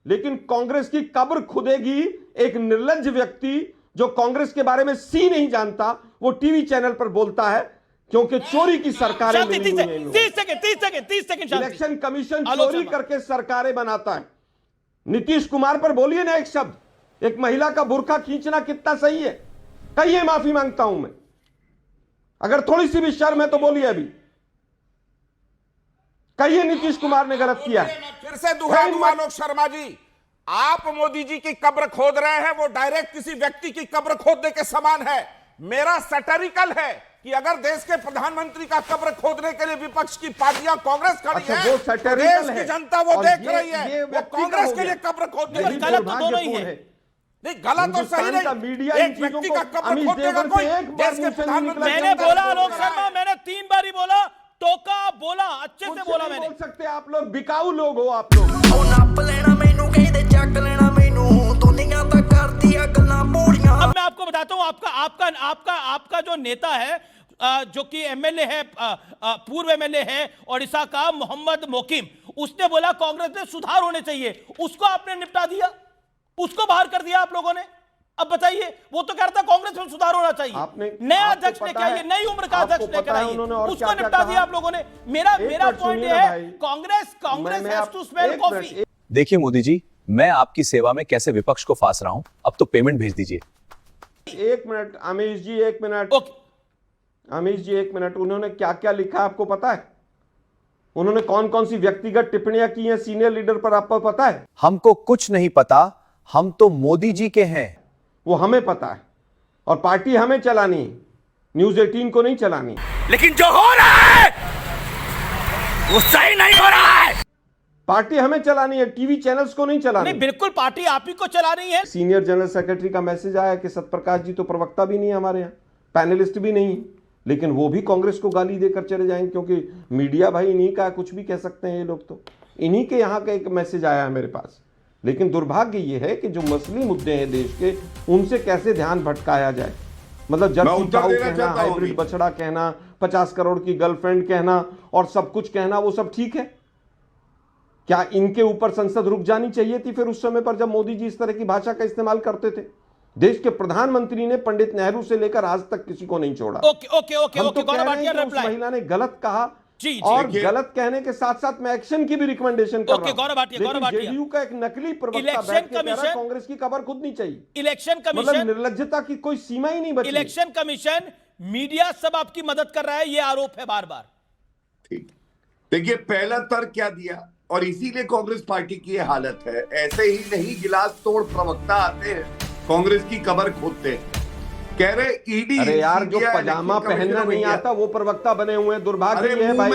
लेकिन कांग्रेस की कब्र खुदेगी एक निर्लज्ज व्यक्ति जो कांग्रेस के बारे में सी नहीं जानता, वो टीवी चैनल पर बोलता है क्योंकि चोरी की सरकारें मिली हुई हैं। 30 सेकंड इलेक्शन कमीशन चोरी करके सरकारें बनाता है। नीतीश कुमार पर बोलिए ना एक शब्द, एक महिला का बुर्का खींचना कितना सही है? कहिए माफी मांगता हूं मैं, अगर थोड़ी सी भी शर्म है तो बोलिए अभी, कहिए नीतीश कुमार ने गलत किया है। फिर से दुहा दूं आलोक शर्मा जी, आप मोदी जी की कब्र खोद रहे हैं, वो डायरेक्ट किसी व्यक्ति की कब्र खोदने के समान है। मेरा सैटरिकल है कि अगर देश के प्रधानमंत्री का कब्र खोदने के लिए विपक्ष की पार्टियां कांग्रेस खड़ी है, तो देश की जनता वो देख रही है, वो कांग्रेस के लिए कब्र खोदने के लिए। गलत तो दोनों ही है। नहीं, गलत तो सही नहीं, एक व्यक्ति का कब्र खोदेगा कोई, देश के प्रधानमंत्री। मैंने बोला आलोक शर्मा, मैंने 3 बार ही बोला, टोका बोला, अच्छे से बोला मैंने। बोल सकते आप लोग बिकाऊ लोग हो, आप लोग। अब मैं आपको बताता हूं, आपका जो नेता है, जो कि एमएलए है, पूर्व एमएलए है ओडिशा का, मोहम्मद मोकिम, उसने बोला कांग्रेस में सुधार होने चाहिए, उसको आपने निपटा दिया, उसको बाहर कर दिया आप लोगों ने। अब बताइए, वो तो कहता कांग्रेस में सुधार होना चाहिए, नया अध्यक्ष ने कराइए, नई उम्र का अध्यक्ष ने कराइए, उसको निपटा दिया आप लोगों ने। मेरा पॉइंट ये है, Congress has to smell coffee. देखिए मोदी जी, मैं आपकी सेवा में कैसे विपक्ष को फांस रहा हूं, अब तो पेमेंट भेज दीजिए। एक मिनट अमीश जी, एक मिनट। अमीश जी एक मिनट, उन्होंने क्या क्या लिखा आपको पता है? उन्होंने कौन कौन सी व्यक्तिगत टिप्पणियां की हैं सीनियर लीडर पर, आपको पता है? हमको कुछ नहीं पता, हम तो मोदी जी के हैं। वो हमें पता है, और पार्टी हमें चलानी है, न्यूज 18 को नहीं चलानी। लेकिन जो हो रहा है वो सही नहीं हो रहा है। पार्टी हमें चलानी है, टीवी चैनल्स को नहीं चलानी। नहीं, बिल्कुल पार्टी आप ही को चलानी है। सीनियर जनरल सेक्रेटरी का मैसेज आया कि सत्यप्रकाश जी तो प्रवक्ता भी नहीं है हमारे यहाँ, पैनलिस्ट भी नहीं है, लेकिन वो भी कांग्रेस को गाली देकर चले जाएंगे, क्योंकि मीडिया भाई इन्हीं का, कुछ भी कह सकते हैं ये लोग, तो इन्हीं के यहाँ का एक मैसेज आया है मेरे पास। लेकिन दुर्भाग्य ये है कि जो मसली मुद्दे हैं देश के, उनसे कैसे ध्यान भटकाया जाए। मतलब जर्सी काऊ कहना, हाइब्रिड बछड़ा कहना, 50 करोड़ की गर्लफ्रेंड कहना और सब कुछ कहना, वो सब ठीक है क्या? इनके ऊपर संसद रुक जानी चाहिए थी फिर उस समय पर, जब मोदी जी इस तरह की भाषा का इस्तेमाल करते थे? देश के प्रधानमंत्री ने पंडित नेहरू से लेकर आज तक किसी को नहीं छोड़ा। उस महिला ने गलत कहा, और गलत कहने के साथ साथ मैं एक्शन की भी रिकमेंडेशन कर रहा हूं। जेडीयू का एक नकली प्रवक्ता बैठ के कह रहा है कांग्रेस की कब्र खुदनी चाहिए। इलेक्शन कमीशन, मतलब निर्लज्जता की कोई सीमा ही नहीं बची। इलेक्शन कमीशन, मीडिया सब आपकी मदद कर रहा है, ये आरोप है बार बार। ठीक, देखिए पहला तर्क क्या दिया, और इसीलिए कांग्रेस पार्टी की ये हालत है। ऐसे ही नहीं गिलास तोड़ प्रवक्ता आते हैं, कांग्रेस की कब्र खोदते हैं, कह रहे ईडी। अरे यार, जो पजामा पहनना नहीं आता वो प्रवक्ता बने हुए हैं। दुर्भाग्य ये है भाई,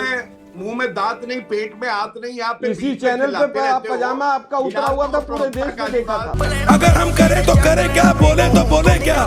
मुंह में दांत नहीं, पेट में हाथ नहीं, यहाँ पे इसी चैनल पे पजामा आपका उतरा हुआ था, पूरे देश ने देखा था। अगर हम करें तो करें क्या, बोले तो बोले क्या।